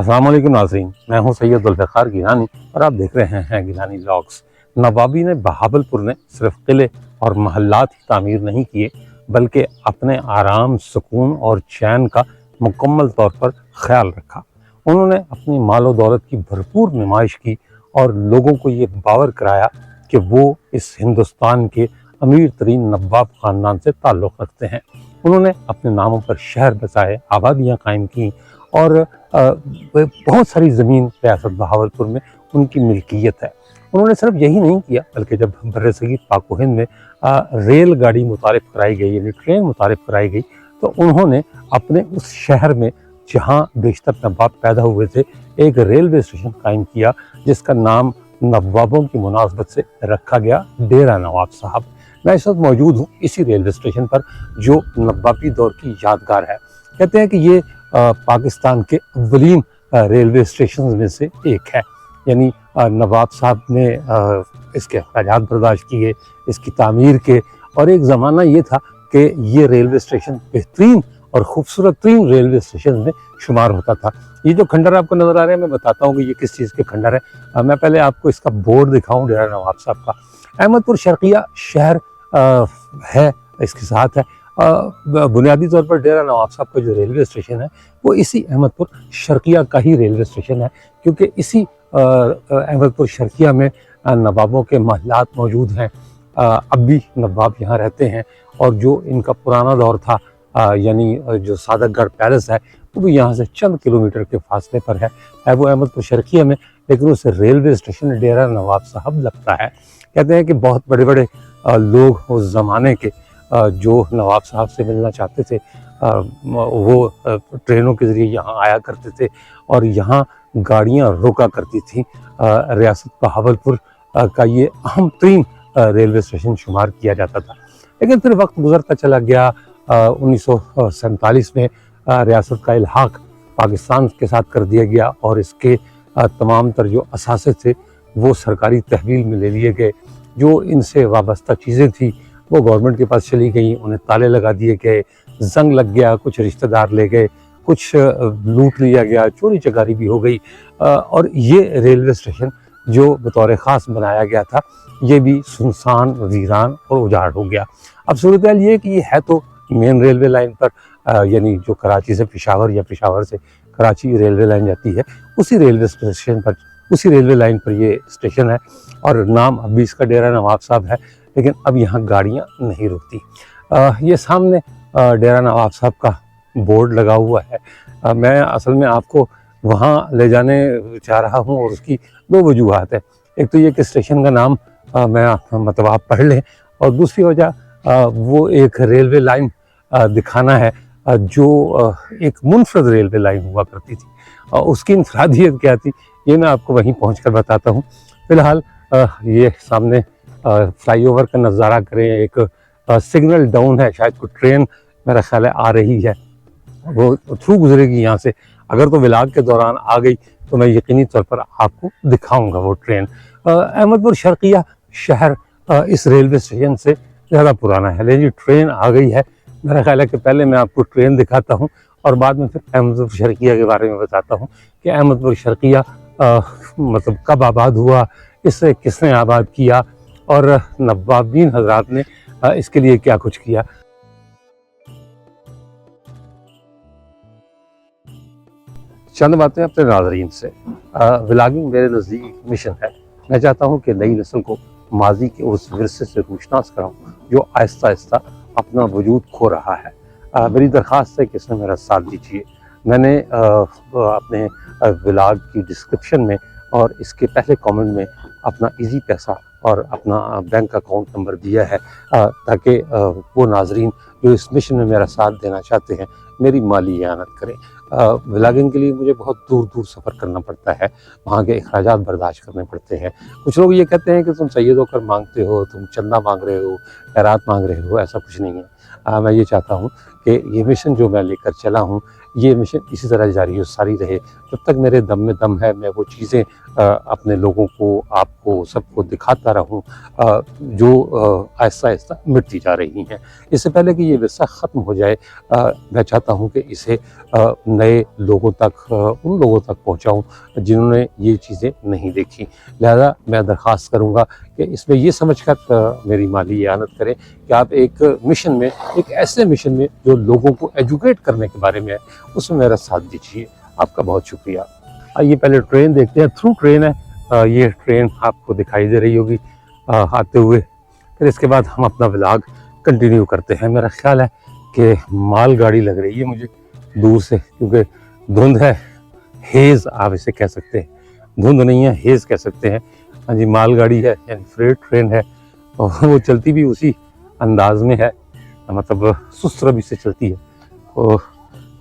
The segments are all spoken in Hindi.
अस्सलाम वालेकुम नाज़रीन, मैं हूं सैयद जुल्फ़िकार गिलानी और आप देख रहे हैं गिलानी व्लॉग्स। नवाबी ने बहावलपुर ने सिर्फ किले और महल्लात ही तामीर नहीं किए, बल्कि अपने आराम, सुकून और चैन का मुकम्मल तौर पर ख्याल रखा। उन्होंने अपनी मालो दौलत की भरपूर नुमाइश की और लोगों को ये बावर कराया कि वो इस हिंदुस्तान के अमीर तरीन नवाब ख़ानदान से ताल्लुक़ रखते हैं। उन्होंने अपने नामों पर शहर बसाए, आबादियाँ कायम की और बहुत सारी ज़मीन रियासत बहावलपुर में उनकी मिल्कियत है। उन्होंने सिर्फ यही नहीं किया, बल्कि जब बर्रसगीर पाक व हिंद में रेलगाड़ी मुतारिफ़ कराई गई, यानी ट्रेन मुतारिफ़ कराई गई, तो उन्होंने अपने उस शहर में जहाँ बेशतर नवाब पैदा हुए थे, एक रेलवे स्टेशन कायम किया जिसका नाम नवाबों की मुनासबत से रखा गया, डेरा नवाब साहब। मैं इस वक्त मौजूद हूँ इसी रेलवे स्टेशन पर, जो नवाबी दौर की यादगार है। कहते हैं कि ये पाकिस्तान के अव्वलीन रेलवे स्टेशन में से एक है। यानी नवाब साहब ने इसके अखराजात बर्दाश्त किए, इसकी तामीर के, और एक ज़माना ये था कि ये रेलवे स्टेशन बेहतरीन और ख़ूबसूरत तरीन रेलवे स्टेशन में शुमार होता था। ये जो खंडर आपको नज़र आ रहे हैं, मैं बताता हूँ कि ये किस चीज़ के खंडर है। मैं पहले आपको इसका बोर्ड दिखाऊँ डेरा नवाब साहब का। अहमदपुर शर्किया शहर है, इसके साथ है। बुनियादी तौर पर डेरा नवाब साहब का जो रेलवे स्टेशन है वो इसी अहमदपुर शर्किया का ही रेलवे स्टेशन है, क्योंकि इसी अहमदपुर शर्किया में नवाबों के महलात मौजूद हैं। अब भी नवाब यहाँ रहते हैं, और जो इनका पुराना दौर था, यानी जो सादतगढ़ पैलेस है, वो भी यहाँ से चंद किलोमीटर के फासले पर है वो अहमदपुर शर्किया में, लेकिन उस रेलवे स्टेशन डेरा नवाब साहब लगता है। कहते हैं कि बहुत बड़े बड़े लोग उस ज़माने के जो नवाब साहब से मिलना चाहते थे, वो ट्रेनों के ज़रिए यहाँ आया करते थे, और यहाँ गाड़ियाँ रोका करती थीं। रियासत बहावलपुर का ये अहम तरीन रेलवे स्टेशन शुमार किया जाता था। लेकिन फिर वक्त गुजरता चला गया। 1947 में रियासत का इल्हाक पाकिस्तान के साथ कर दिया गया, और इसके तमाम तर जो असासे थे वो सरकारी तहवील में ले लिए गए। जो इनसे वाबस्ता चीज़ें थी वो गवर्नमेंट के पास चली गई, उन्हें ताले लगा दिए गए, जंग लग गया, कुछ रिश्तेदार ले गए, कुछ लूट लिया गया, चोरी चकारी भी हो गई, और ये रेलवे स्टेशन जो बतौर ख़ास बनाया गया था, ये भी सुनसान, वीरान और उजाड़ हो गया। अब सूरत हाल ये कि ये है तो मेन रेलवे लाइन पर, यानी जो कराची से पेशावर या पेशावर से कराची रेलवे लाइन जाती है, उसी रेलवे स्टेशन पर, उसी रेलवे लाइन पर ये स्टेशन है, और नाम अब भी इसका डेरा नवाब साहब है। लेकिन अब यहाँ गाड़ियाँ नहीं रुकती। ये सामने डेरा नवाब साहब का बोर्ड लगा हुआ है। मैं असल में आपको वहाँ ले जाने चाह रहा हूँ, और उसकी दो वजूहात है। एक तो ये कि स्टेशन का नाम मतलब आप पढ़ लें, और दूसरी वजह वो एक रेलवे लाइन दिखाना है जो एक मुनफरद रेलवे लाइन हुआ करती थी। उसकी इंफरादियत क्या थी, ये मैं आपको वहीं पहुँच कर बताता हूँ। फ़िलहाल ये सामने फ्लाईओवर का नज़ारा करें, एक सिग्नल डाउन है, शायद कोई ट्रेन मेरा ख्याल है आ रही है, वो थ्रू गुजरेगी यहाँ से। अगर तो व्लॉग के दौरान आ गई तो मैं यकीनी तौर पर आपको दिखाऊंगा वो ट्रेन। अहमदपुर शर्किया शहर इस रेलवे स्टेशन से ज़्यादा पुराना है, लेकिन ट्रेन आ गई है। मेरा ख्याल है कि पहले मैं आपको ट्रेन दिखाता हूँ, और बाद में फिर अहमदपुर शर्किया के बारे में बताता हूँ कि अहमदपुर शर्किया मतलब कब आबाद हुआ, इसे किसने आबाद किया, और नवाबीन हजरात ने इसके लिए क्या कुछ किया। चंद बातें अपने नाज़रीन से। व्लॉगिंग मेरे नज़दीक एक मिशन है। मैं चाहता हूँ कि नई नस्ल को माजी के उस विरसे से रूशनास कराऊँ जो आहिस्ता आहिस्ता अपना वजूद खो रहा है। मेरी दरख्वास्त है कि इसमें मेरा साथ दीजिए। मैंने अपने व्लॉग की डिस्क्रिप्शन में और इसके पहले कमेंट में अपना इजी पैसा और अपना बैंक अकाउंट नंबर दिया है, ताकि वो नाजरीन जो इस मिशन में मेरा साथ देना चाहते हैं मेरी माली इआनत करें। व्लॉगिंग के लिए मुझे बहुत दूर दूर सफ़र करना पड़ता है, वहाँ के अखराजात बर्दाश्त करने पड़ते हैं। कुछ लोग ये कहते हैं कि तुम सैयद होकर मांगते हो, तुम चंदा मांग रहे हो, खैरात मांग रहे हो। ऐसा कुछ नहीं है। मैं ये चाहता हूँ कि ये मिशन जो मैं लेकर चला हूँ, ये मिशन इसी तरह जारी और सारी रहे। जब तक मेरे दम में दम है, मैं वो चीज़ें अपने लोगों को, आपको, सबको दिखाता रहूं जो आहिस्ता आहिस्ता मिटती जा रही हैं। इससे पहले कि ये विरसा ख़त्म हो जाए, मैं चाहता हूँ कि इसे नए लोगों तक, उन लोगों तक पहुँचाऊँ जिन्होंने ये चीज़ें नहीं देखी। लिहाजा मैं दरख्वास्त करूँगा कि इसमें ये समझकर मेरी माली इआनत करें कि आप एक मिशन में, एक ऐसे मिशन में जो लोगों को एजुकेट करने के बारे में है, उसमें मेरा साथ दीजिए। आपका बहुत शुक्रिया। आइए पहले ट्रेन देखते हैं। थ्रू ट्रेन है, ये ट्रेन आपको दिखाई दे रही होगी आते हुए। फिर इसके बाद हम अपना व्लॉग कंटिन्यू करते हैं। मेरा ख्याल है कि मालगाड़ी लग रही है मुझे दूर से, क्योंकि धुंध है, हेज़ आप इसे कह सकते हैं, धुंध नहीं है, हेज़ कह सकते हैं। हाँ जी, मालगाड़ी है, यानी फ्रेट ट्रेन है, और वो चलती भी उसी अंदाज में है, मतलब सुस्त रवि से चलती है। तो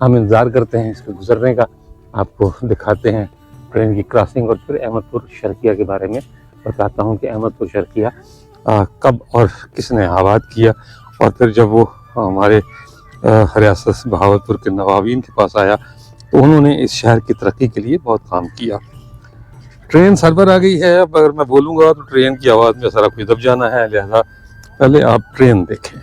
हम इंतज़ार करते हैं इसके गुजरने का, आपको दिखाते हैं ट्रेन की क्रॉसिंग, और फिर अहमदपुर शर्किया के बारे में बताता हूँ कि अहमदपुर शर्किया कब और किसने आबाद किया, और फिर जब वो हमारे रियासत बहावलपुर के नवाबीन के पास आया तो उन्होंने इस शहर की तरक्की के लिए बहुत काम किया। ट्रेन सर पर आ गई है। अब अगर मैं बोलूँगा तो ट्रेन की आवाज़ में सारा कुछ दब जाना है, लिहाजा पहले आप ट्रेन देखें।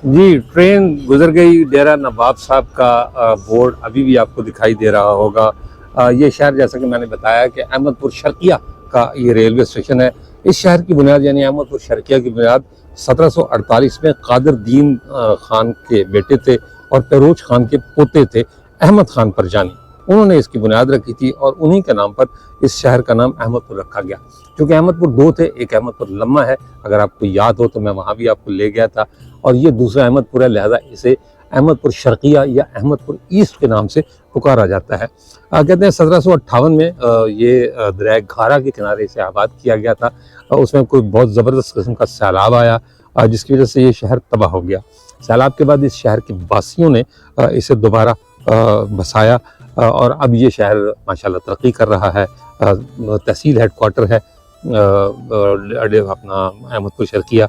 जी, ट्रेन गुजर गई। डेरा नवाब साहब का बोर्ड अभी भी आपको दिखाई दे रहा होगा। ये शहर, जैसा कि मैंने बताया कि अहमदपुर शर्किया का ये रेलवे स्टेशन है। इस शहर की बुनियाद, यानी अहमदपुर शर्किया की बुनियाद 1748 में कादर दीन खान के बेटे थे और पेरोज खान के पोते थे अहमद खान परजानी। उन्होंने इसकी बुनियाद रखी थी और उन्हीं के नाम पर इस शहर का नाम अहमदपुर रखा गया। क्योंकि अहमदपुर दो थे, एक अहमदपुर लम्मा है, अगर आपको याद हो तो मैं वहाँ भी आपको ले गया था, और ये दूसरा अहमदपुर है, लिहाजा इसे अहमदपुर शर्किया या अहमदपुर ईस्ट के नाम से पुकारा जाता है। कहते हैं 1758 में ये दरिया घारा के किनारे इसे आबाद किया गया था। उसमें कोई बहुत ज़बरदस्त किस्म का सैलाब आया, जिसकी वजह से ये शहर तबाह हो गया। सैलाब के बाद इस शहर के वासियों ने इसे दोबारा बसाया, और अब ये शहर माशाल्लाह तरक्की कर रहा है। तहसील हेडक्वार्टर है अपना अहमदपुर शर्किया।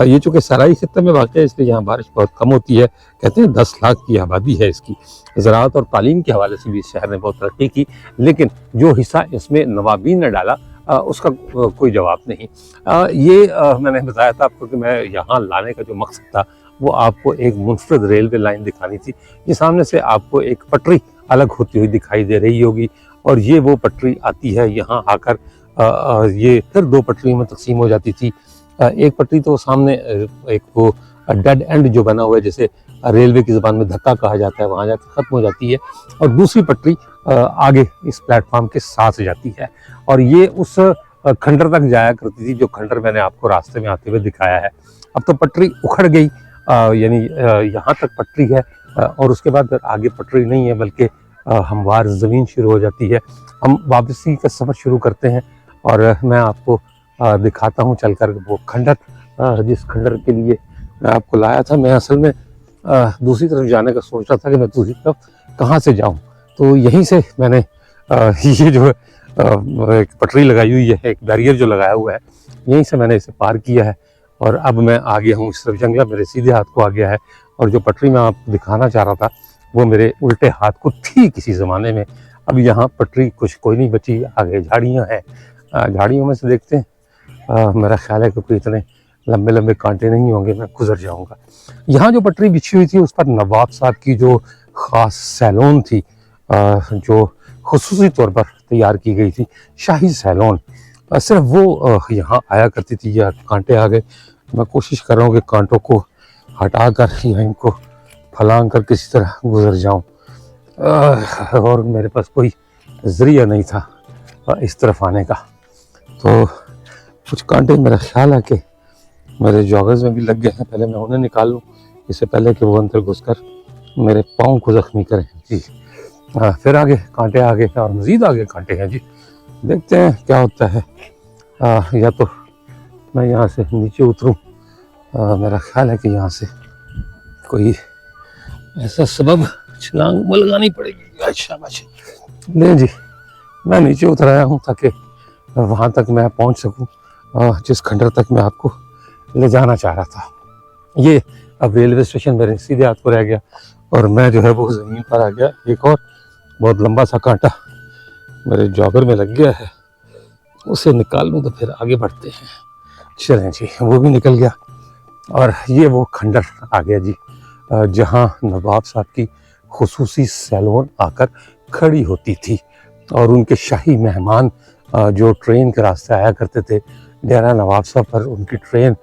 ये चूँकि सराई खित्ते में वाक़ है, इसलिए यहाँ बारिश बहुत कम होती है। कहते हैं 10 लाख की आबादी है इसकी। ज़राअत और तालीम के हवाले से भी इस शहर ने बहुत तरक्की की, लेकिन जो हिस्सा इसमें नवाबीन ने डाला उसका कोई जवाब नहीं। मैंने बताया था आपको कि मैं यहाँ लाने का जो मकसद था वो आपको एक मुनफरद रेलवे लाइन दिखानी थी। ये सामने से आपको एक पटरी अलग होती हुई दिखाई दे रही होगी, और ये वो पटरी आती है यहाँ आकर ये फिर दो पटरी में तकसीम हो जाती थी। एक पटरी तो सामने एक वो डेड एंड जो बना हुआ है, जैसे रेलवे की ज़बान में धक्का कहा जाता है, वहाँ जाकर ख़त्म हो जाती है, और दूसरी पटरी आगे इस प्लेटफॉर्म के साथ जाती है, और ये उस खंडर तक जाया करती थी जो खंडर मैंने आपको रास्ते में आते हुए दिखाया है। अब तो पटरी उखड़ गई, यानी यहाँ तक पटरी है, और उसके बाद आगे पटरी नहीं है, बल्कि हमवार ज़मीन शुरू हो जाती है। हम वापसी का सफ़र शुरू करते हैं, और मैं आपको दिखाता हूँ चलकर वो खंडर, जिस खंडर के लिए मैं आपको लाया था। मैं असल में दूसरी तरफ जाने का सोच रहा था कि मैं दूसरी तरफ कहाँ से जाऊँ। तो यहीं से मैंने ये जो एक पटरी लगाई हुई है, एक बैरियर जो लगाया हुआ है, यहीं से मैंने इसे पार किया है और अब मैं आ गया हूँ इस तरफ। जंगला मेरे सीधे हाथ को आ गया है और जो पटरी मैं आपको दिखाना चाह रहा था वो मेरे उल्टे हाथ को थी किसी ज़माने में। अब यहाँ पटरी कुछ कोई नहीं बची, आगे झाड़ियाँ हैं। झाड़ियों में से देखते हैं, मेरा ख्याल है कि कोई इतने लंबे लंबे कांटे नहीं होंगे, मैं गुजर जाऊँगा। यहाँ जो पटरी बिछी हुई थी उस पर नवाब साहब की जो ख़ास सैलून थी, जो खुसूसी तौर पर तैयार की गई थी, शाही सैलून, सिर्फ वो यहाँ आया करती थी। या कांटे आ गए, मैं कोशिश कर रहा हूँ कि कांटों को हटा कर या इनको फलांग कर किसी तरह गुजर जाऊँ, और मेरे पास कोई ज़रिया नहीं था इस तरफ आने का। तो कुछ कांटे मेरा ख्याल है कि मेरे जॉगर्स में भी लग गए हैं, पहले मैं उन्हें निकाल लूँ इससे पहले कि वो अंदर घुसकर मेरे पाँव को ज़ख्मी करें जी। फिर आगे कांटे आगे और मज़ीद आगे कांटे हैं जी, देखते हैं क्या होता है। या तो मैं यहाँ से नीचे उतरूँ, मेरा ख्याल है कि यहाँ से कोई ऐसा सबब छलांग लगानी पड़ेगी। अच्छा ले जी, मैं नीचे उतर आया हूँ ताकि वहाँ तक मैं पहुँच सकूँ जिस खंडर तक मैं आपको ले जाना चाह रहा था। ये अब रेलवे स्टेशन मेरे सीधे हाथ को रह गया और मैं जो है वो ज़मीन पर आ गया। एक और बहुत लंबा सा कांटा मेरे जॉगर में लग गया है, उसे निकाल लूँ तो फिर आगे बढ़ते हैं। चलें जी, वो भी निकल गया और ये वो खंडर आ गया जी, जहाँ नवाब साहब की खुसूसी सैलून आकर खड़ी होती थी और उनके शाही मेहमान जो ट्रेन के रास्ते आया करते थे, डेरा नवाब साहब पर उनकी ट्रेन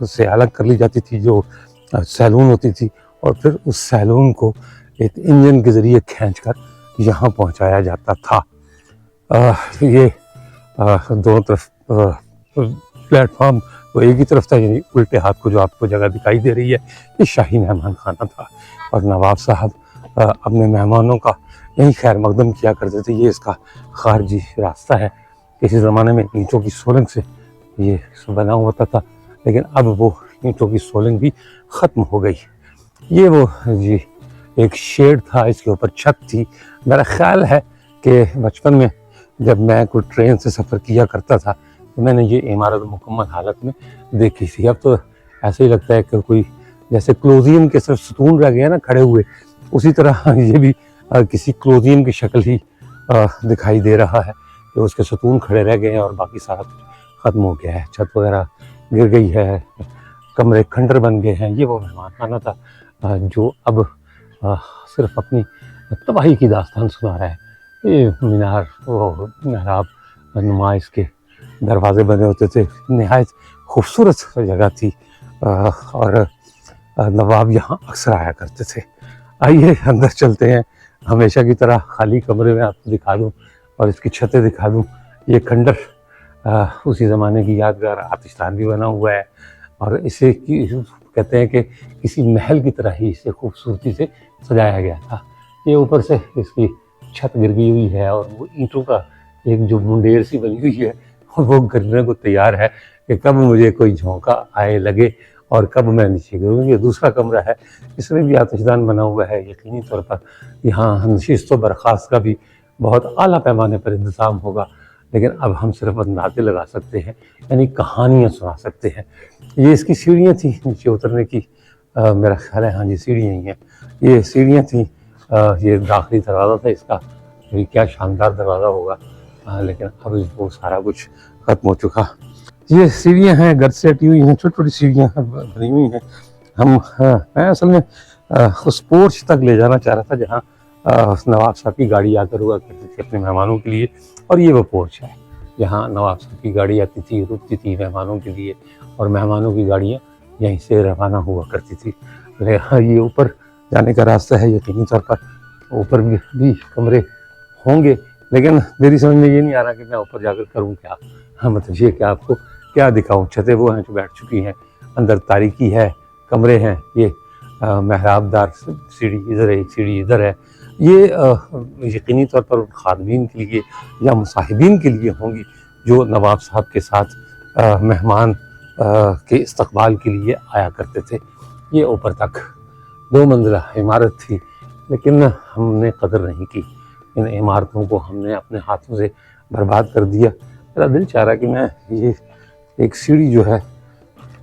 से अलग कर ली जाती थी जो सैलून होती थी, और फिर उस सैलून को एक इंजन के ज़रिए खींचकर यहाँ पहुँचाया जाता था। ये दोनों तरफ प्लेटफॉर्म तो एक ही तरफ था, यानी उल्टे हाथ को जो आपको जगह दिखाई दे रही है ये शाही मेहमान खाना था और नवाब साहब अपने मेहमानों का यहीं खैर मकदम किया करते थे। ये इसका खारजी रास्ता है, किसी ज़माने में ईंटों की सोलंग से ये बना हुआ था, लेकिन अब वो ईंटों की सोलंग भी ख़त्म हो गई। ये वो जी एक शेड था, इसके ऊपर छत थी। मेरा ख्याल है कि बचपन में जब मैं कोई ट्रेन से सफ़र किया करता था तो मैंने ये इमारत मुकम्मल हालत में देखी थी। अब तो ऐसे ही लगता है कि कोई जैसे क्लोजियम के सिर्फ सतून रह गया ना खड़े हुए, उसी तरह ये भी किसी क्लोजियम की शक्ल ही दिखाई दे रहा है कि उसके सतून खड़े रह गए हैं और बाकी सारा ख़त्म हो गया है। छत वगैरह गिर गई है, कमरे खंडर बन गए हैं। ये वो मेहमान खाना था जो अब सिर्फ अपनी तबाही की दास्तान सुना रहा है। ये मीनार, वो महराब नुमा इसके दरवाजे बने होते थे, नहायत खूबसूरत जगह थी और नवाब यहाँ अक्सर आया करते थे। आइए अंदर चलते हैं, हमेशा की तरह खाली कमरे में आपको दिखा दूँ और इसकी छतें दिखा दूँ। ये खंडर उसी ज़माने की यादगार आतिशदान भी बना हुआ है और इसे कहते हैं कि किसी महल की तरह ही इसे खूबसूरती से सजाया गया था। ये ऊपर से इसकी छत गिर गई हुई है और वो ईंटों का एक जो मुंडेर सी बनी हुई है और वो गिरने को तैयार है कि कब मुझे कोई झोंका आए लगे और कब मैं नीचे गिरूँ। ये दूसरा कमरा है, इसमें भी आतिशदान बना हुआ है। यकीनी तौर पर यहाँ नशिस्त व बर्खास्त का भी बहुत आला पैमाने पर इंतज़ाम होगा, लेकिन अब हम सिर्फ अंदाज़े लगा सकते हैं, यानी कहानियाँ सुना सकते हैं। ये इसकी सीढ़ियाँ थी नीचे उतरने की, मेरा ख्याल है हाँ जी सीढ़ियाँ ही हैं, ये सीढ़ियाँ थी। ये दाखिली दरवाज़ा था इसका, ये क्या शानदार दरवाज़ा होगा, लेकिन अब वो सारा कुछ ख़त्म हो चुका। ये सीढ़ियाँ हैं, गर्द से हटी हुई हैं, छोटी छोटी सीढ़ियाँ बनी हुई हैं। मैं असल में उस पोर्च तक ले जाना चाह रहा था जहाँ नवाब साहब की गाड़ी आकर हुआ करती थी अपने मेहमानों के लिए, और ये वो पोर्च है जहाँ नवाब साहब की गाड़ी आती थी, रुकती थी मेहमानों के लिए और मेहमानों की गाड़ियाँ यहीं से रवाना हुआ करती थी। ये ऊपर जाने का रास्ता है, यकीनी तौर पर ऊपर भी कमरे होंगे, लेकिन मेरी समझ में ये नहीं आ रहा कि मैं ऊपर जाकर करूँ क्या। हाँ मतलब ये कि आपको क्या दिखाऊँ, छतें वो हैं जो बैठ चुकी हैं, अंदर तारीकी है, कमरे हैं, ये महराबदार सीढ़ी इधर है, एक सीढ़ी इधर है। ये यकीनी तौर पर खादमीन के लिए या मुसाहिबीन के लिए होंगी जो नवाब साहब के साथ मेहमान के इस्तकबाल के लिए आया करते थे। ये ऊपर तक 2 मंजिला इमारत थी, लेकिन हमने कदर नहीं की। इन इमारतों को हमने अपने हाथों से बर्बाद कर दिया। मेरा दिल चाह रहा कि मैं ये एक सीढ़ी जो है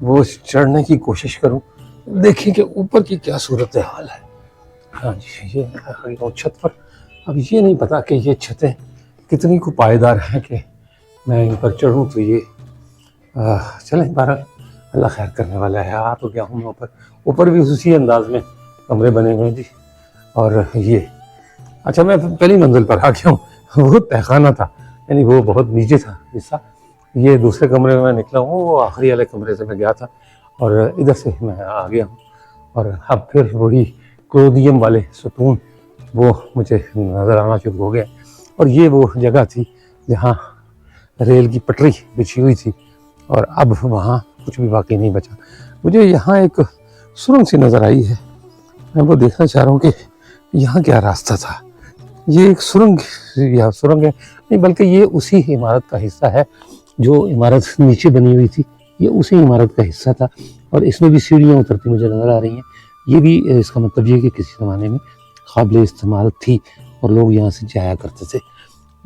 वो चढ़ने की कोशिश करूं, देखें कि ऊपर की क्या सूरत हाल है। हाँ जी, ये छत पर। अब ये नहीं पता कि ये छतें कितनी को पायदार हैं कि मैं इन पर चढ़ूं। तो ये चलें, बहरहाल अल्लाह खैर करने वाला है। आ तो गया हूँ मैं ऊपर। ऊपर भी उसी अंदाज में कमरे बने हुए हैं जी। और ये अच्छा, मैं पहली मंजिल पर आ गया हूँ। वो तहखाना था, यानी वो बहुत नीचे था हिस्सा। ये दूसरे कमरे में मैं निकला हूँ, वो आखिरी वाले कमरे से मैं गया था और इधर से मैं आ गया हूँ। और अब फिर वही क्लोदियम वाले सतून वो मुझे नज़र आना शुरू हो गया। और ये वो जगह थी जहाँ रेल की पटरी बिछी हुई थी और अब वहाँ कुछ भी बाकी नहीं बचा। मुझे यहाँ एक सुरंग सी नज़र आई है, मैं वो देखना चाह रहा हूँ कि यहाँ क्या रास्ता था। ये एक सुरंग या सुरंग है नहीं, बल्कि ये उसी इमारत का हिस्सा है जो इमारत नीचे बनी हुई थी। ये उसी इमारत का हिस्सा था और इसमें भी सीढ़ियाँ उतरती मुझे नज़र आ रही हैं। ये भी इसका मतलब ये कि किसी ज़माने में काबिल इस्तेमाल थी और लोग यहाँ से जाया करते थे।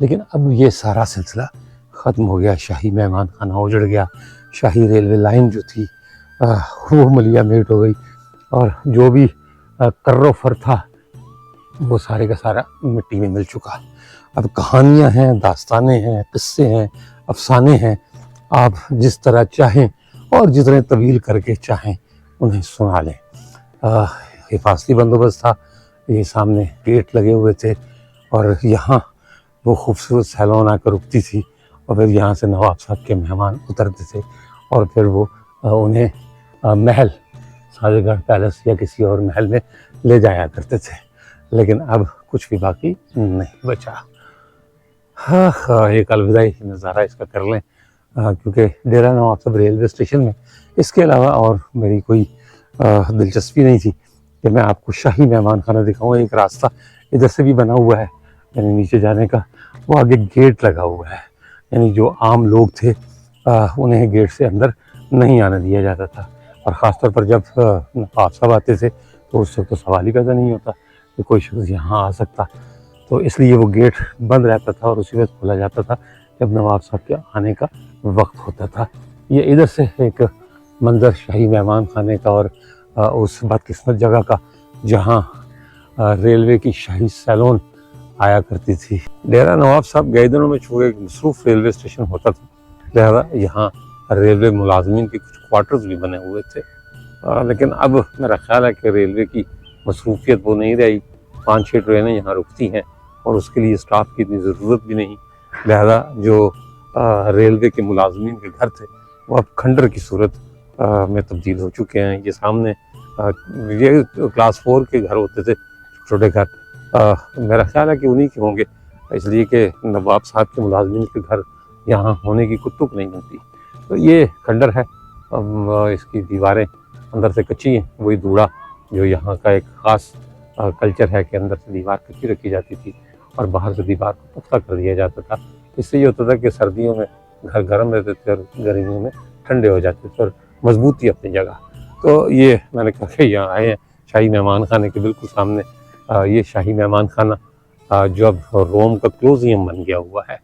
लेकिन अब ये सारा सिलसिला ख़त्म हो गया। शाही मेहमान खाना उजड़ गया, शाही रेलवे लाइन जो थी वो मलिया मेट हो गई और जो भी कर्रो फर था वो सारे का सारा मिट्टी में मिल चुका। अब कहानियाँ हैं, दास्तानें हैं, किस्से हैं, अफसाने हैं, आप जिस तरह चाहें और जितने तवील करके चाहें उन्हें सुना लें। हिफाजती बंदोबस्त था, ये सामने गेट लगे हुए थे और यहाँ वो खूबसूरत सैलून आकर रुकती थी और फिर यहाँ से नवाब साहब के मेहमान उतरते थे और फिर वो उन्हें महल, साजगढ़ पैलेस या किसी और महल में ले जाया करते थे। लेकिन अब कुछ भी बाकी नहीं बचा। हाँ, एक अलविदाई नज़ारा इसका कर लें, क्योंकि डेरा नवाब साहब रेलवे स्टेशन में इसके अलावा और मेरी कोई दिलचस्पी नहीं थी कि मैं आपको शाही मेहमान खाना दिखाऊँ। एक रास्ता इधर से भी बना हुआ है यानी नीचे जाने का, वो आगे गेट लगा हुआ है, यानी जो आम लोग थे उन्हें गेट से अंदर नहीं आने दिया जाता था। और ख़ासतौर पर जब नवाब साहब आते थे तो उस वक्त तो सवाल ही पैदा नहीं होता कि कोई शख्स यहाँ आ सकता। तो इसलिए वो गेट बंद रहता था और उसी वक्त खोला जाता था जब नवाब साहब के आने का वक्त होता था। ये इधर से एक मंजर शाही मेहमान खाने का और उस बदकिस्मत जगह का जहाँ रेलवे की शाही सैलून आया करती थी। डेरा नवाब साहब गए दिनों में चूँकि एक मसरूफ़ रेलवे स्टेशन होता था, लिहाजा यहाँ रेलवे मुलाजमीन के कुछ क्वार्टर्स भी बने हुए थे। लेकिन अब मेरा ख्याल है कि रेलवे की मसरूफियत वो नहीं रही। 5-6 ट्रेनें यहाँ रुकती हैं और उसके लिए स्टाफ की इतनी ज़रूरत भी नहीं। लिहाजा जो रेलवे के मुलाजमीन के घर थे वो अब खंडर की सूरत में तब्दील हो चुके हैं। ये सामने ये क्लास 4 के घर होते थे, छोटे घर। मेरा ख्याल है कि उन्हीं के होंगे, इसलिए कि नवाब साहब के मुलाजमीन के घर यहाँ होने की कुतुक नहीं बनती। तो ये खंडर है, इसकी दीवारें अंदर से कच्ची हैं, वही दूड़ा जो यहाँ का एक ख़ास कल्चर है कि अंदर से दीवार कच्ची रखी जाती थी और बाहर से दीवार को पुख्ता कर दिया जाता था। इससे ये होता था कि सर्दियों में घर गर्म रहते थे और गर्मियों में ठंडे हो जाते थे और मजबूती अपनी जगह। तो ये मैंने कहा कि यहाँ आए हैं शाही मेहमान खाने के बिल्कुल सामने। ये शाही मेहमान खाना जो अब रोम का क्लोजियम बन गया हुआ है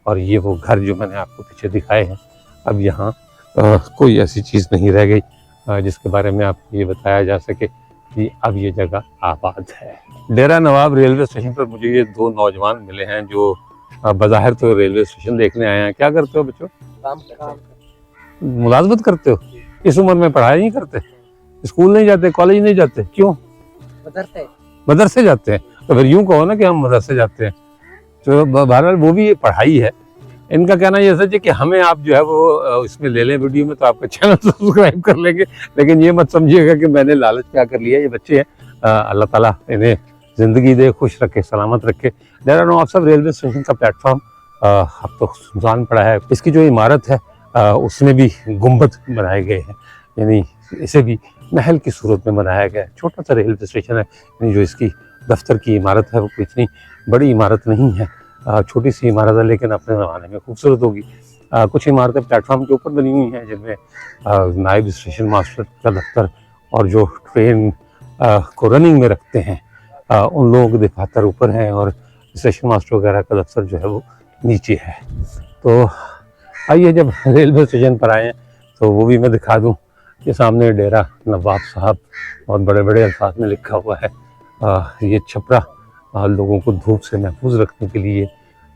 और ये वो घर जो मैंने आपको पीछे दिखाए हैं, अब यहाँ कोई ऐसी चीज़ नहीं रह गई जिसके बारे में आपको ये बताया जा सके कि अब ये जगह आबाद है। डेरा नवाब रेलवे स्टेशन पर मुझे ये 2 नौजवान मिले हैं जो बज़ाहिर तो रेलवे स्टेशन देखने आए हैं। क्या करते हो बच्चों? काम मुलाजमत करते हो? इस उम्र में पढ़ाई नहीं करते? स्कूल नहीं जाते, कॉलेज नहीं जाते? क्यों? मदरसे जाते हैं। तो फिर यूँ कहो ना कि हम मदरसे जाते हैं। तो बहरहाल वो भी ये पढ़ाई है। इनका कहना ये सच है कि हमें आप जो है वो इसमें ले लें वीडियो में तो आपका चैनल सब्सक्राइब कर लेंगे, लेकिन ये मत समझिएगा कि मैंने लालच क्या कर लिया। ये बच्चे हैं, अल्लाह ताला इन्हें ज़िंदगी दे, खुश रखे, सलामत रखे। डेरा नवाब साहब रेलवे स्टेशन का प्लेटफॉर्म अब तो सुनसान पड़ा है। इसकी जो इमारत है उसमें भी गुंबद बनाए गए हैं, यानी इसे भी महल की सूरत में बनाया गया है। छोटा सा रेलवे स्टेशन है, यानी जो इसकी दफ्तर की इमारत है वो इतनी बड़ी इमारत नहीं है, छोटी सी इमारत है, लेकिन अपने ज़माने में खूबसूरत होगी। कुछ इमारतें प्लेटफॉर्म के ऊपर बनी हुई हैं जिनमें नायब स्टेशन मास्टर का दफ्तर और जो ट्रेन को रनिंग में रखते हैं उन लोगों के दफातर ऊपर हैं और स्टेशन मास्टर वगैरह का दफ्तर जो है वो नीचे है। तो आइए जब रेलवे स्टेशन पर आए हैं तो वो भी मैं दिखा दूं कि सामने डेरा नवाब साहब बहुत बड़े बड़े अल्फाज में लिखा हुआ है। ये छपरा लोगों को धूप से महफूज रखने के लिए,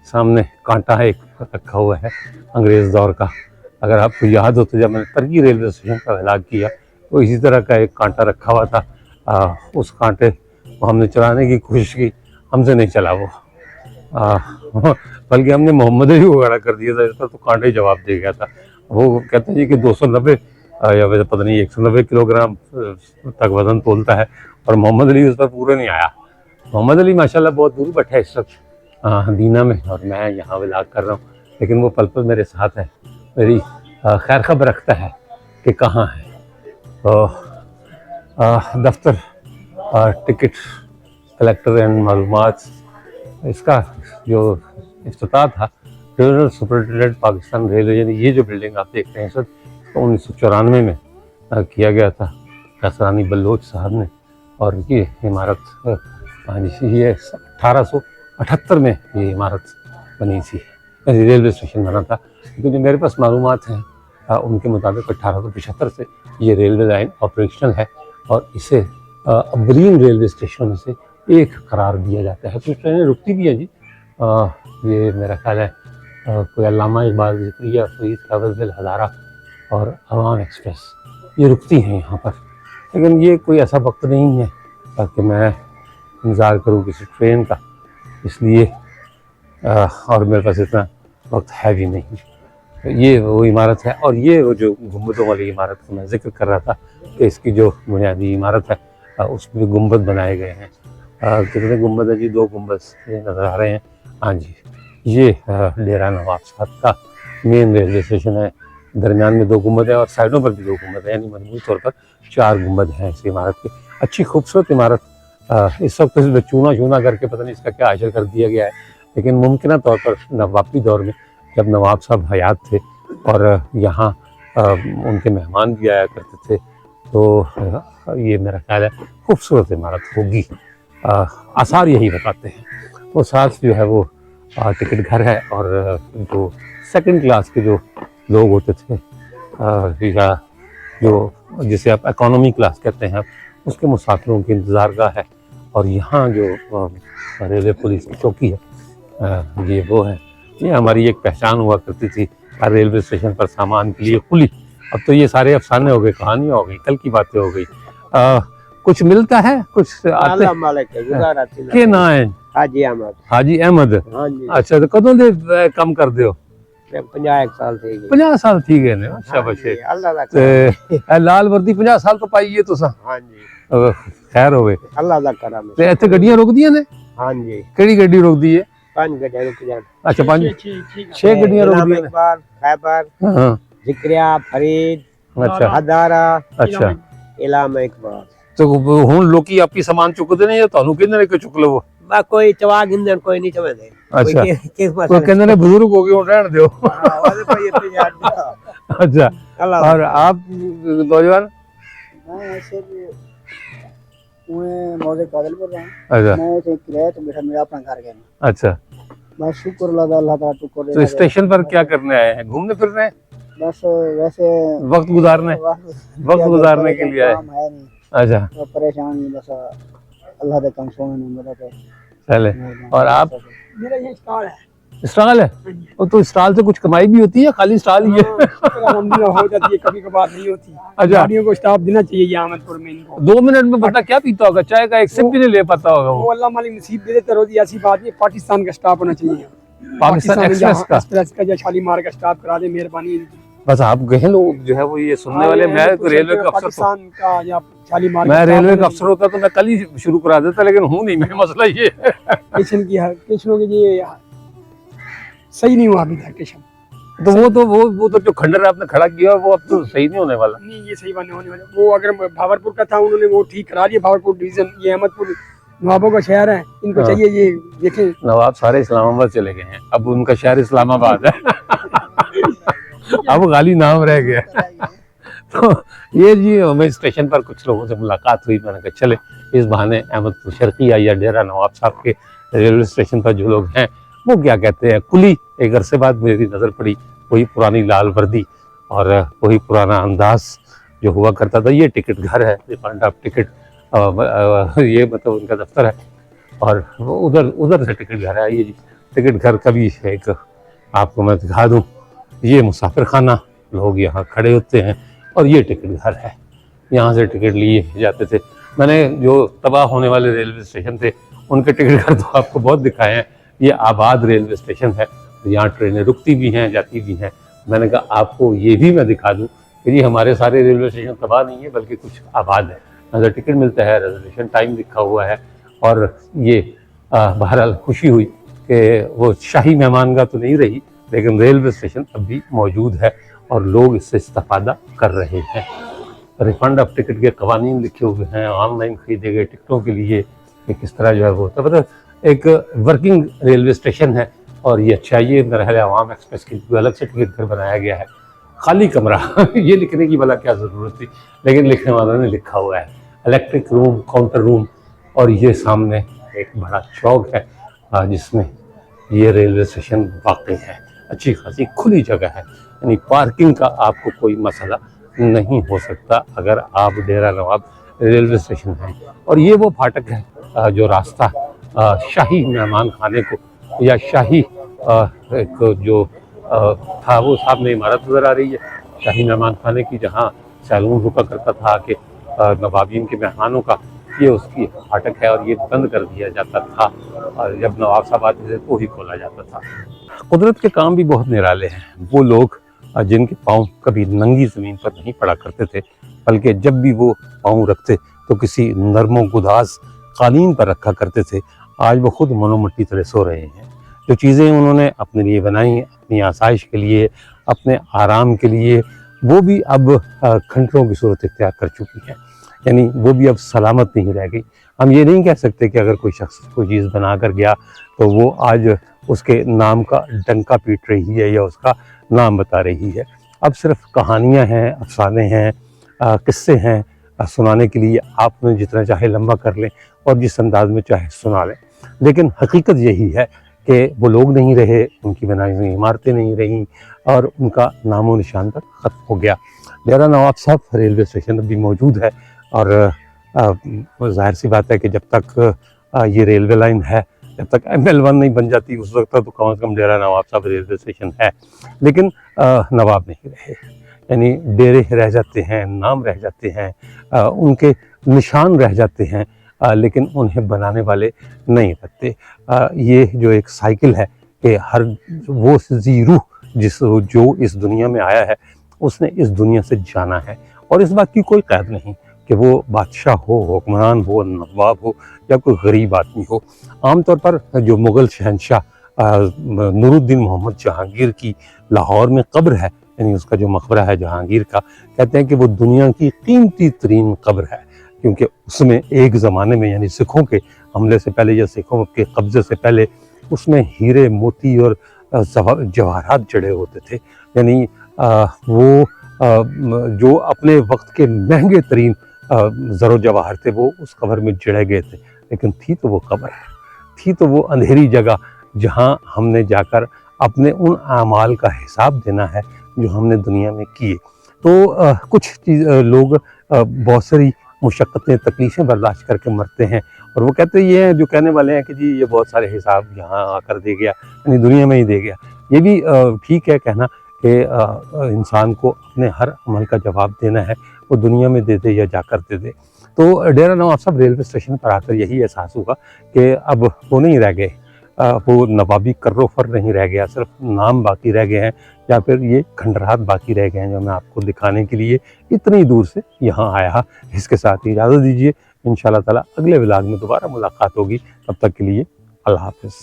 सामने कांटा है एक रखा हुआ है अंग्रेज़ दौर का। अगर आपको याद हो तो जब मैंने तरकी रेलवे स्टेशन का इलाज किया तो इसी तरह का एक कांटा रखा हुआ था। उस कांटे को हमने चलाने की कोशिश की, हमसे नहीं चला वो, बल्कि हमने मोहम्मद अली को खड़ा कर दिया था, इसका तो कांटे ही जवाब दे गया था। वो कहते हैं जी कि 290 या वैसे पता नहीं 190 किलोग्राम तक वजन तोलता है और मोहम्मद अली उस पर पूरे नहीं आया। मोहम्मद अली माशाल्लाह बहुत दूर बैठा है इस वक्त दीना में और मैं यहाँ व्लॉग कर रहा हूँ, लेकिन वो पल पल मेरे साथ है, मेरी खैर खबर रखता है कि कहाँ है। तो दफ्तर टिकट कलेक्टर एंड मालूमात, इसका जो इफ्तिताह था जनरल सुपरिटेंडेंट पाकिस्तान रेलवे, यानी ये जो बिल्डिंग आप देख रहे हैं सर, तो 1994 में किया गया था कसरानी बलोच साहब ने। और ये इमारत ये 1878 में ये इमारत बनी थी, रेलवे स्टेशन बना था। क्योंकि जो मेरे पास मालूमात हैं उनके मुताबिक 1875 से ये रेलवे लाइन ऑपरेशनल है और इसे अबरीन रेलवे स्टेशन में से एक करार दिया जाता है। कुछ ट्रेनें रुकती भी हैं जी, ये मेरा ख्याल है कोई अल्लामा इकबाल ज़िक्रिया, फरीद कागज़ बिल हज़ारा और अवाम एक्सप्रेस ये रुकती हैं यहाँ पर। लेकिन ये कोई ऐसा वक्त नहीं है ताकि मैं इंतज़ार करूँ किसी ट्रेन का, इसलिए और मेरे पास इतना वक्त है भी नहीं। तो ये वो इमारत है और ये वो जो गुंबदों वाली इमारत का मैं जिक्र कर रहा था कि इसकी जो बुनियादी इमारत है उसमें गुंबद बनाए गए हैं। कितने गुंबद है जी? 2 गुंबद नज़र आ रहे हैं। हाँ जी, ये डेरा नवाब साहब का मेन रेलवे स्टेशन है। दरमियान में 2 गुंबद है और साइडों पर भी 2 गुंबद है, यानी मजमूई तौर पर 4 गुंबद हैं इस इमारत के। अच्छी खूबसूरत इमारत। इस वक्त इसमें चूना चूना करके पता नहीं इसका क्या हासिल कर दिया गया है, लेकिन मुमकिन तौर पर नवाबी दौर में जब नवाब साहब हयात थे और यहाँ उनके मेहमान भी आया करते थे, तो ये मेरा ख्याल है खूबसूरत इमारत होगी। आसार यही बताते हैं। वो साथ जो है वो टिकट घर है और जो सेकंड क्लास के जो लोग होते थे या जो जिसे आप इकोनॉमी क्लास कहते हैं, उसके मुसाफिरों की इंतज़ारगाह है। और यहाँ जो रेलवे पुलिस की चौकी है ये वो है, ये हमारी एक पहचान हुआ करती थी हर रेलवे स्टेशन पर सामान के लिए खुली। अब तो ये सारे अफसाने हो गए, कहानियाँ हो गई, कल की बातें हो गई। कुछ मिलता है, कुछ के ना है हाजी अहमद। हाजी अहमद, हाँ जी। अच्छा तो कदों दे कम कर दियो? 50 साल थी। 50 साल थी गए ने, शाबाशे। अल्लाह दा करम। लाल वर्दी 50 साल तो पाई है तुसा। हाँ जी, खैर होवे। अल्लाह दा करम। ते इत्थे गड्डियां रुक दियां ने? हाँ जी, केड़ी गड्डी रुक दी है? 5 गड्डियां रुक जान। अच्छा 6 गड्डियां रुक दी ने। खैबर, हां, जिक्रिया, फरीद, अच्छा हदारा, अच्छा। इलामा इकबाल। तो हुन लोकी आपकी सामान चुकदे ने या ਤੁਹਾਨੂੰ ਕਿਹਨੇ ਨੇ ਕਿ ਚੁੱਕ ਲਵੋ? बा कोई चवा गिंदन कोई नहीं चवदे। अच्छा, किस कोई कहने ने बुजुर्ग हो गए हुन रहन दियो। वाले भाई इतने याद दिया। अच्छा, अल्लाह। और आप नौजवान? मैं ऐसे भी मैं मौजे कादल बोल रहा हूँ। अच्छा मैं ऐसे किराए तो बैठा, मेरा अपना घर गया। अच्छा, बस शुक्र अल्लाह ताला टुकर। तो स्टेशन पर क्या करने आए हैं? घूमने फिरने? बस वैसे वक्त गुजारने? वक्त गुजारने के लिए आए? काम है नहीं, अच्छा, तो परेशानी बस अल्लाह के काम सोने नहीं मिला तो। चले। और आप? मेरा ये स्टॉल है। स्टॉल है? और तो स्टॉल से कुछ कमाई भी होती है, खाली स्टॉल ही है? अल्हम्दुलिल्लाह हो जाती है, कभी कभार नहीं होती। अच्छा, गाड़ियों को स्टॉप देना चाहिए ये अहमदपुर में इनको। 2 मिनट में बता क्या पीता होगा? चाय का एक सिप भी नहीं ले पाता होगा वो वो। अल्लाह मालिक नसीब दे देते रोजी, ऐसी बात नहीं। पाकिस्तान का स्टॉप होना चाहिए, पाकिस्तान एक्सप्रेस का? या शालीमार का स्टॉप करा दे, मेहरबानी। बस आप गए लोग जो है वो ये सुनने वाले। मैं रेलवे का अफसर, पाकिस्तान का या शालीमार मैं रेलवे का अफसर होता तो मैं कल ही शुरू करा देता, लेकिन हूँ नहीं मैं। मसला ये है किशन की है, किशनों के ये सही नहीं हुआ अभी तक किशन। तो वो तो जो खंडर आपने खड़ा किया वो अब तो सही नहीं होने वाला। नहीं ये सही बात नहीं होने वाला। वो अगर भावरपुर का था उन्होंने वो ठीक करा दिया, भावरपुर डिवीजन। ये अहमदपुर नवाबों का शहर है, इनको चाहिए ये देखें। नवाब सारे इस्लामाबाद चले गए हैं, अब उनका शहर इस्लामाबाद है। अब खाली नाम रह गया। तो ये जी हमें स्टेशन पर कुछ लोगों से मुलाकात हुई। मैंने कहा चले इस बहाने अहमदपुर शर्किया या डेरा नवाब साहब के रेलवे स्टेशन पर जो लोग हैं वो क्या कहते हैं। कुली एक अरसे बाद मेरी नज़र पड़ी, वही पुरानी लाल वर्दी और वही पुराना अंदाज जो हुआ करता था। ये टिकट घर है, रिफंड ऑफ टिकट, ये मतलब उनका दफ्तर है और वो उधर से टिकट घर है। ये जी टिकट घर का भी एक आपको मैं दिखा दूँ, ये मुसाफिर खाना, लोग यहाँ खड़े होते हैं और ये टिकट घर है, यहाँ से टिकट लिए जाते थे। मैंने जो तबाह होने वाले रेलवे स्टेशन थे उनके टिकट घर तो आपको बहुत दिखाए हैं। ये आबाद रेलवे स्टेशन है, यहाँ ट्रेनें रुकती भी हैं जाती भी हैं। मैंने कहा आपको ये भी मैं दिखा दूँ कि ये हमारे सारे रेलवे स्टेशन तबाह नहीं है बल्कि कुछ आबाद है। अगर टिकट मिलता है, रिजर्वेशन टाइम लिखा हुआ है और ये बहरहाल खुशी हुई कि वो शाही मेहमानगाह तो नहीं रही लेकिन रेलवे स्टेशन अब भी मौजूद है और लोग इससे इस्तेफादा कर रहे हैं। रिफंड ऑफ टिकट के कवानीन लिखे हुए हैं, ऑनलाइन खरीदे गए टिकटों के लिए कि किस तरह जो है वो होता है। मतलब एक वर्किंग रेलवे स्टेशन है और ये अच्छा, ये मेरा ख्याल है अवाम एक्सप्रेस के लिए अलग से टिकट घर बनाया गया है। खाली कमरा ये लिखने की भला क्या ज़रूरत थी, लेकिन लिखने वालों ने लिखा हुआ है इलेक्ट्रिक रूम, काउंटर रूम। और ये सामने एक बड़ा चौक है जिसमें ये रेलवे स्टेशन वाकई है। अच्छी खासी खुली जगह है, यानी पार्किंग का आपको कोई मसला नहीं हो सकता अगर आप डेरा नवाब रेलवे स्टेशन हैं। और ये वो फाटक है जो रास्ता शाही मेहमान खाने को या शाही एक जो था वो सामने इमारत नज़र आ रही है शाही मेहमान खाने की, जहाँ सैलून रुका करता था कि नवाबीन के मेहमानों का, ये उसकी फाटक है और ये बंद कर दिया जाता था और जब नवाब साहब आते थे तो ही खोला जाता था। कुदरत के काम भी बहुत निराले हैं। वो लोग जिनके पाँव कभी नंगी ज़मीन पर नहीं पड़ा करते थे बल्कि जब भी वो पाँव रखते तो किसी नरमो गुदास कालीन पर रखा करते थे, आज वो खुद मनोमट्टी तरह सो रहे हैं। जो चीज़ें उन्होंने अपने लिए बनाई, अपनी आसाइश के लिए, अपने आराम के लिए, वो भी अब खंडरों की सूरत इख्तियार कर चुकी हैं, यानी वो भी अब सलामत नहीं रह गई। हम ये नहीं कह सकते कि अगर कोई शख्स कोई चीज़ बना कर गया तो वो आज उसके नाम का डंका पीट रही है या उसका नाम बता रही है। अब सिर्फ कहानियाँ हैं, अफसाने हैं, किस्से हैं, सुनाने के लिए आप उन्हें जितना चाहे लंबा कर लें और जिस अंदाज में चाहे सुना लें, लेकिन हकीकत यही है कि वो लोग नहीं रहे, उनकी बनाई हुई इमारतें नहीं रहीं और उनका नामो निशान तक ख़त्म हो गया। डेरा नवाब साहब रेलवे स्टेशन अभी मौजूद है और जाहिर सी बात है कि जब तक ये रेलवे लाइन है, जब तक ML1 नहीं बन जाती उस वक्त तक तो कम से कम डेरा नवाब साहब रेलवे स्टेशन है। लेकिन नवाब नहीं रहे, यानी डेरे रह जाते हैं, नाम रह जाते हैं, उनके निशान रह जाते हैं, लेकिन उन्हें बनाने वाले नहीं रहते। ये जो एक साइकिल है कि हर वो ज़ीरू जो इस दुनिया में आया है उसने इस दुनिया से जाना है और इस बात की कोई कैद नहीं कि वो बादशाह हो, हुक्मरान हो, नवाब हो या कोई गरीब आदमी हो। आमतौर पर जो मुग़ल शहंशाह नूरुद्दीन मोहम्मद जहांगीर की लाहौर में कब्र है, यानी उसका जो मकबरा है जहांगीर का, कहते हैं कि वो दुनिया की कीमती तरीन कब्र है क्योंकि उसमें एक ज़माने में यानी सिखों के हमले से पहले या सिखों के कब्ज़े से पहले उसमें हीरे, मोती और जवाहरात जड़े होते थे। यानी वो जो अपने वक्त के महंगे तरीन ज़रो जवाहर थे वो उस कब्र में जड़े गए थे, लेकिन थी तो वो कब्र है, थी तो वो अंधेरी जगह जहाँ हमने जाकर अपने उन आमाल का हिसाब देना है जो हमने दुनिया में किए। तो कुछ लोग बहुत सारी मुशक्क़तें, तकलीफ़ें बर्दाश्त करके मरते हैं और वो कहते ये हैं, जो कहने वाले हैं कि जी ये बहुत सारे हिसाब यहाँ आकर दे गया, यानी दुनिया में ही दे गया। ये भी ठीक है कहना कि इंसान को अपने हर अमल का जवाब देना है, वो दुनिया में दे दे या जाकर दे दे। तो डेरा नवाब साहब रेलवे स्टेशन पर आकर यही एहसास हुआ कि अब वो नहीं रह गए, वो नवाबी कर्रो फर नहीं रह गया, सिर्फ नाम बाकी रह गए हैं या फिर ये खंडरात बाकी रह गए हैं जो मैं आपको दिखाने के लिए इतनी दूर से यहाँ आया। इसके साथ ही इजाज़त दीजिए, इंशाअल्लाह ताला अगले व्लॉग में दोबारा मुलाकात होगी। तब तक के लिए अल्लाह हाफ़िज़।